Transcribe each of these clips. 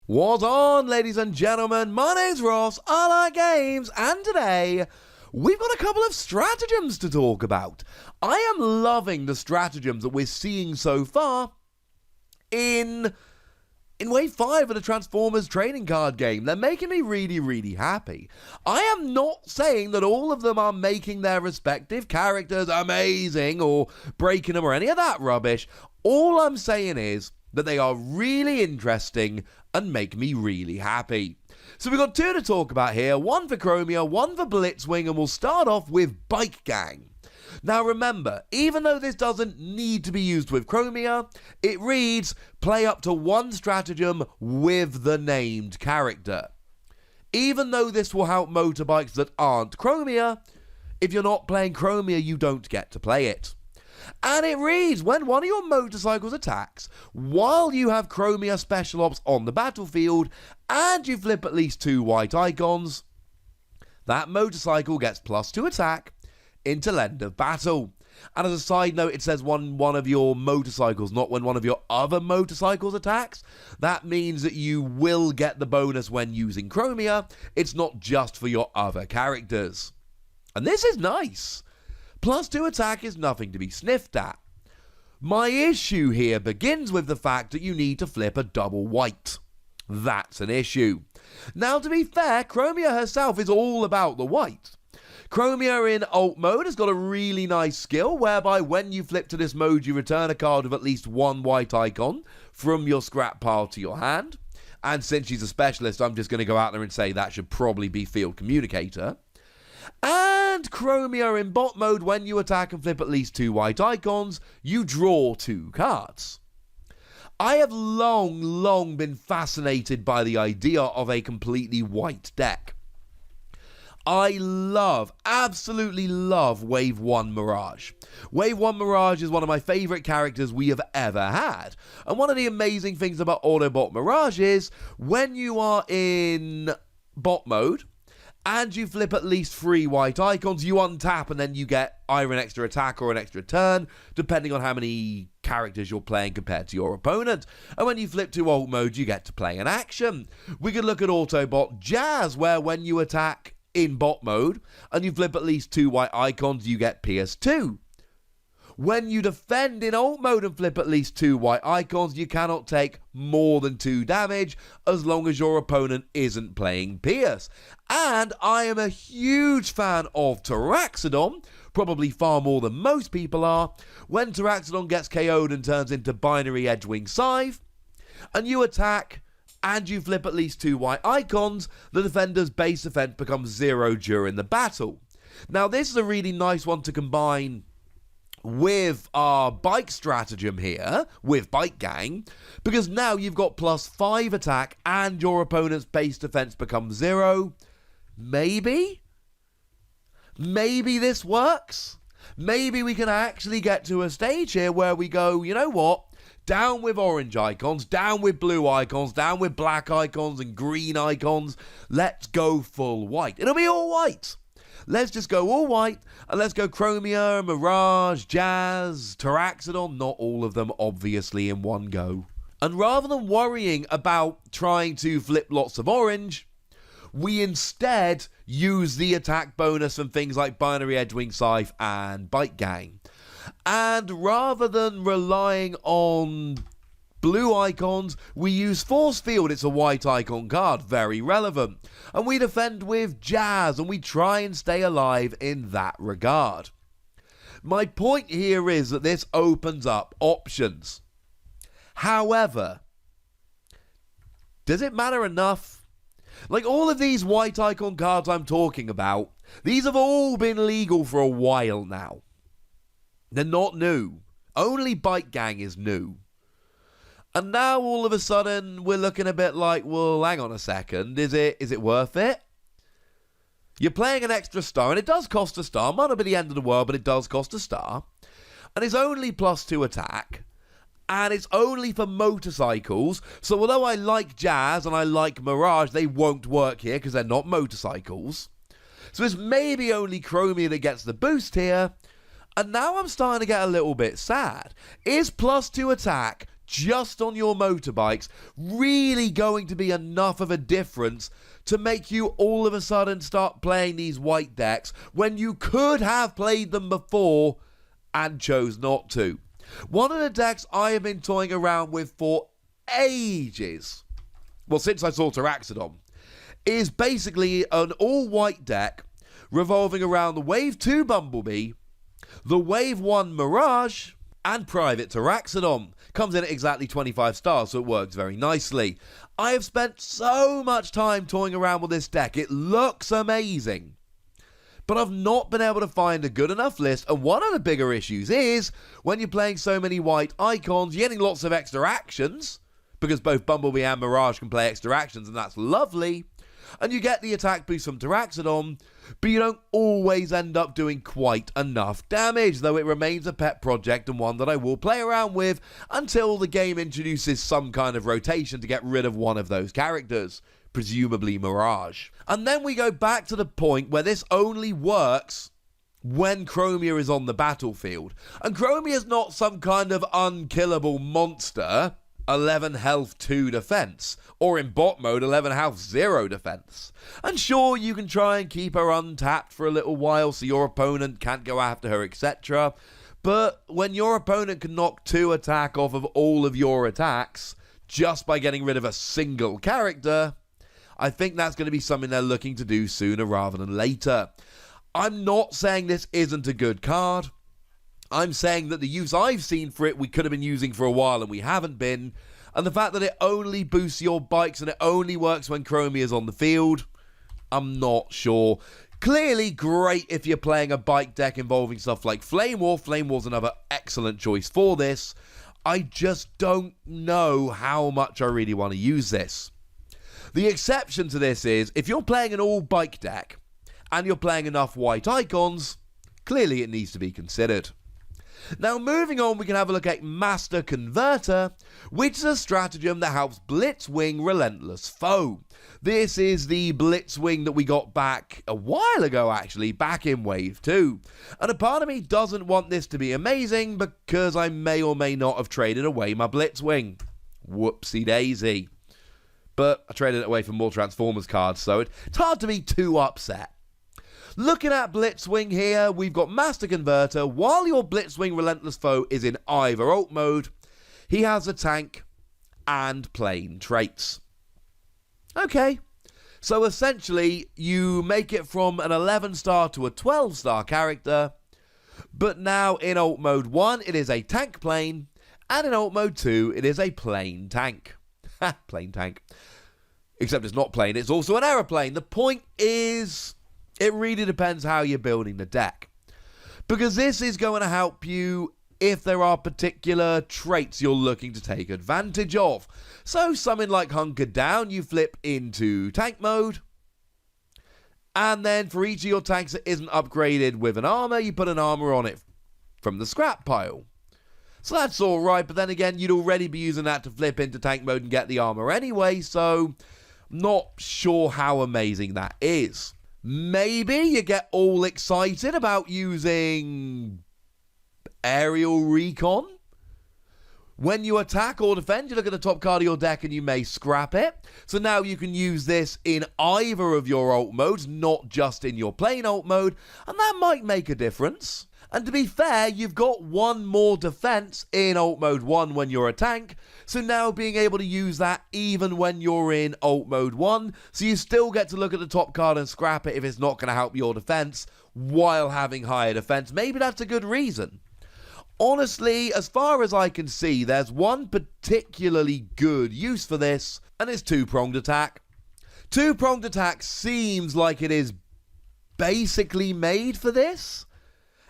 What's on, ladies and gentlemen? My name's Ross, I like games, and today we've got a couple of stratagems to talk about. I am loving the stratagems that we're seeing so far in Wave 5 of the Transformers trading card game. They're making me really happy. I am not saying that all of them are making their respective characters amazing or breaking them or any of that rubbish. All I'm saying is that they are really interesting and make me really happy. So we've got two to talk about here, one for Chromia, one for Blitzwing, and we'll start off with Bike Gang. Now remember, even though this doesn't need to be used with Chromia, it reads, play up to one stratagem with the named character. Even though this will help motorbikes that aren't Chromia, if you're not playing Chromia, you don't get to play it. And it reads, when one of your motorcycles attacks, while you have Chromia Special Ops on the battlefield, and you flip at least 2 white icons, that motorcycle gets +2 attack until end of battle. And as a side note, it says one of your motorcycles, not when one of your other motorcycles attacks. That means that you will get the bonus when using Chromia. It's not just for your other characters. And this is nice. +2 attack is nothing to be sniffed at. My issue here begins with the fact that you need to flip a double white. That's an issue. Now, to be fair, Chromia herself is all about the white. Chromia in alt mode has got a really nice skill whereby when you flip to this mode, you return a card with at least 1 white icon from your scrap pile to your hand. And since she's a specialist, I'm just going to go out there and say that should probably be Field Communicator. And Chromia in bot mode, when you attack and flip at least 2 white icons, you draw 2 cards. I have long been fascinated by the idea of a completely white deck. I absolutely love Wave 1 Mirage. Wave 1 Mirage is one of my favourite characters we have ever had. And one of the amazing things about Autobot Mirage is, when you are in bot mode, and you flip at least 3 white icons, you untap and then you get either an extra attack or an extra turn, depending on how many characters you're playing compared to your opponent. And when you flip to alt mode, you get to play an action. We could look at Autobot Jazz, where when you attack in bot mode and you flip at least 2 white icons, you get PS2. When you defend in alt mode and flip at least 2 white icons, you cannot take more than 2 damage as long as your opponent isn't playing Pierce. And I am a huge fan of Taraxodon, probably far more than most people are. When Taraxodon gets KO'd and turns into Binary Edgewing Scythe, and you attack and you flip at least 2 white icons, the defender's base defense becomes 0 during the battle. Now this is a really nice one to combine with our bike stratagem here, with Bike Gang, because now you've got +5 attack and your opponent's base defense becomes 0. Maybe this works. Maybe we can actually get to a stage here where we go, you know what? Down with orange icons, down with blue icons, down with black icons and green icons. Let's go full white. It'll be all white. Let's just go all white, and let's go Chromia, Mirage, Jazz, Taraxodon, not all of them obviously in one go. And rather than worrying about trying to flip lots of orange, we instead use the attack bonus from things like Binary Edgewing Scythe and Bike Gang. And rather than relying on blue icons, we use Force Field. It's a white icon card, very relevant. And we defend with Jazz, and we try and stay alive in that regard. My point here is that this opens up options. However, does it matter enough? Like, all of these white icon cards I'm talking about, these have all been legal for a while now. They're not new. Only Bike Gang is new. And now all of a sudden we're looking a bit like, well, hang on a second, is it worth it? You're playing an extra star, and it does cost a star. Might not be the end of the world, but it does cost a star. And it's only +2 attack. And it's only for motorcycles. So although I like Jazz and I like Mirage, they won't work here because they're not motorcycles. So it's maybe only Chromia that gets the boost here. And now I'm starting to get a little bit sad. Is +2 attack just on your motorbikes really going to be enough of a difference to make you all of a sudden start playing these white decks when you could have played them before and chose not to? One of the decks I have been toying around with for ages, well, since I saw Stratagems, is basically an all-white deck revolving around the Wave 2 Bumblebee, the Wave 1 Mirage, and Private Stratagems. Comes in at exactly 25 stars, so it works very nicely. I have spent so much time toying around with this deck. It looks amazing. But I've not been able to find a good enough list, and one of the bigger issues is, when you're playing so many white icons, you're getting lots of extra actions, because both Bumblebee and Mirage can play extra actions, and that's lovely. And you get the attack boost from Stratagems, but you don't always end up doing quite enough damage, though it remains a pet project and one that I will play around with until the game introduces some kind of rotation to get rid of one of those characters, presumably Mirage. And then we go back to the point where this only works when Chromia is on the battlefield. And Chromia is not some kind of unkillable monster, 11 health 2 defense, or in bot mode 11 health 0 defense. And sure, you can try and keep her untapped for a little while so your opponent can't go after her, etc. But when your opponent can knock 2 attack off of all of your attacks just by getting rid of a single character, I think that's going to be something they're looking to do sooner rather than later. I'm not saying this isn't a good card. I'm saying that the use I've seen for it we could have been using for a while and we haven't been. And the fact that it only boosts your bikes and it only works when Chromia is on the field, I'm not sure. Clearly great if you're playing a bike deck involving stuff like Flame War. Flame War's another excellent choice for this. I just don't know how much I really want to use this. The exception to this is, if you're playing an all-bike deck, and you're playing enough white icons, clearly it needs to be considered. Now moving on, we can have a look at Master Converter, which is a stratagem that helps Blitzwing Relentless Foe. This is the Blitzwing that we got back a while ago actually, back in Wave 2. And a part of me doesn't want this to be amazing because I may or may not have traded away my Blitzwing. Whoopsie daisy. But I traded it away for more Transformers cards, so it's hard to be too upset. Looking at Blitzwing here, we've got Master Converter. While your Blitzwing Relentless Foe is in either ult mode, he has a tank and plane traits. Okay, so essentially you make it from an 11-star to a 12-star character, but now in ult mode 1 it is a tank plane, and in ult mode 2 it is a plane tank. Ha, plane tank. Except it's not plane, it's also an aeroplane. The point is, it really depends how you're building the deck. Because this is going to help you if there are particular traits you're looking to take advantage of. So something like Hunker Down, you flip into tank mode. And then for each of your tanks that isn't upgraded with an armor, you put an armor on it from the scrap pile. So that's alright, but then again, you'd already be using that to flip into tank mode and get the armor anyway, so not sure how amazing that is. Maybe you get all excited about using Aerial Recon. When you attack or defend, you look at the top card of your deck and you may scrap it. So now you can use this in either of your ult modes, not just in your plain ult mode, and that might make a difference. And to be fair, you've got one more defense in ult mode 1 when you're a tank, so now being able to use that even when you're in ult mode 1, so you still get to look at the top card and scrap it if it's not going to help your defense while having higher defense. Maybe that's a good reason. Honestly, as far as I can see, there's one particularly good use for this, and it's two-pronged attack. Two-pronged attack seems like it is basically made for this.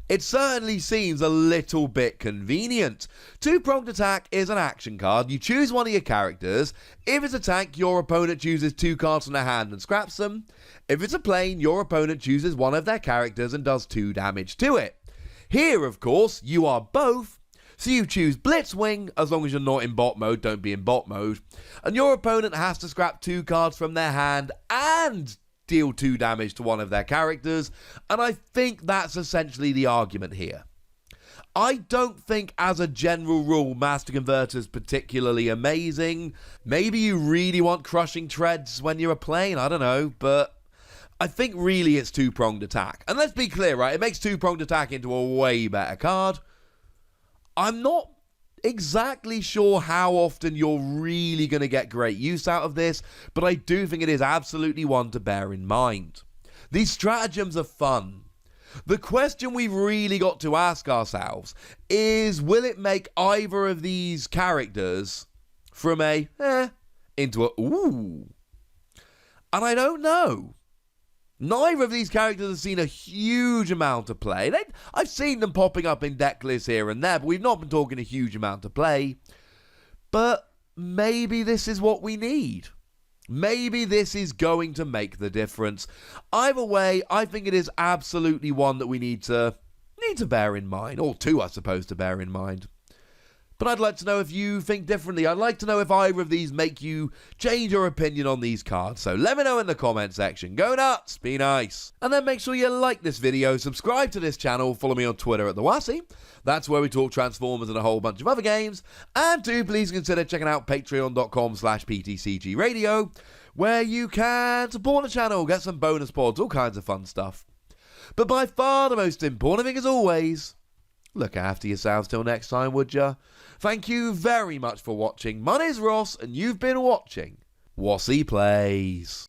It certainly seems a little bit convenient. Two-pronged attack is an action card. You choose one of your characters. If it's a tank, your opponent chooses 2 cards from their hand and scraps them. If it's a plane, your opponent chooses one of their characters and does 2 damage to it. Here, of course, you are both, so you choose Blitzwing, as long as you're not in bot mode, don't be in bot mode, and your opponent has to scrap 2 cards from their hand and deal 2 damage to one of their characters, and I think that's essentially the argument here. I don't think, as a general rule, Master Converter's particularly amazing. Maybe you really want Crushing Treads when you're playing, I don't know, but I think really it's two-pronged attack. And let's be clear, right? It makes two-pronged attack into a way better card. I'm not exactly sure how often you're really going to get great use out of this, but I do think it is absolutely one to bear in mind. These stratagems are fun. The question we've really got to ask ourselves is, will it make either of these characters from a into a ooh? And I don't know. Neither of these characters have seen a huge amount of play. I've seen them popping up in deck lists here and there, but we've not been talking a huge amount of play. But maybe this is what we need. Maybe this is going to make the difference. Either way, I think it is absolutely one that we need to bear in mind, or two, I suppose, to bear in mind. But I'd like to know if you think differently. I'd like to know if either of these make you change your opinion on these cards. So let me know in the comment section. Go nuts, be nice. And then make sure you like this video, subscribe to this channel, follow me on Twitter at the Wossy. That's where we talk Transformers and a whole bunch of other games. And do please consider checking out patreon.com/PTCG Radio, where you can support the channel, get some bonus pods, all kinds of fun stuff. But by far the most important thing, as always, look after yourselves till next time, would ya? Thank you very much for watching. My name's Ross, and you've been watching Wossy Plays.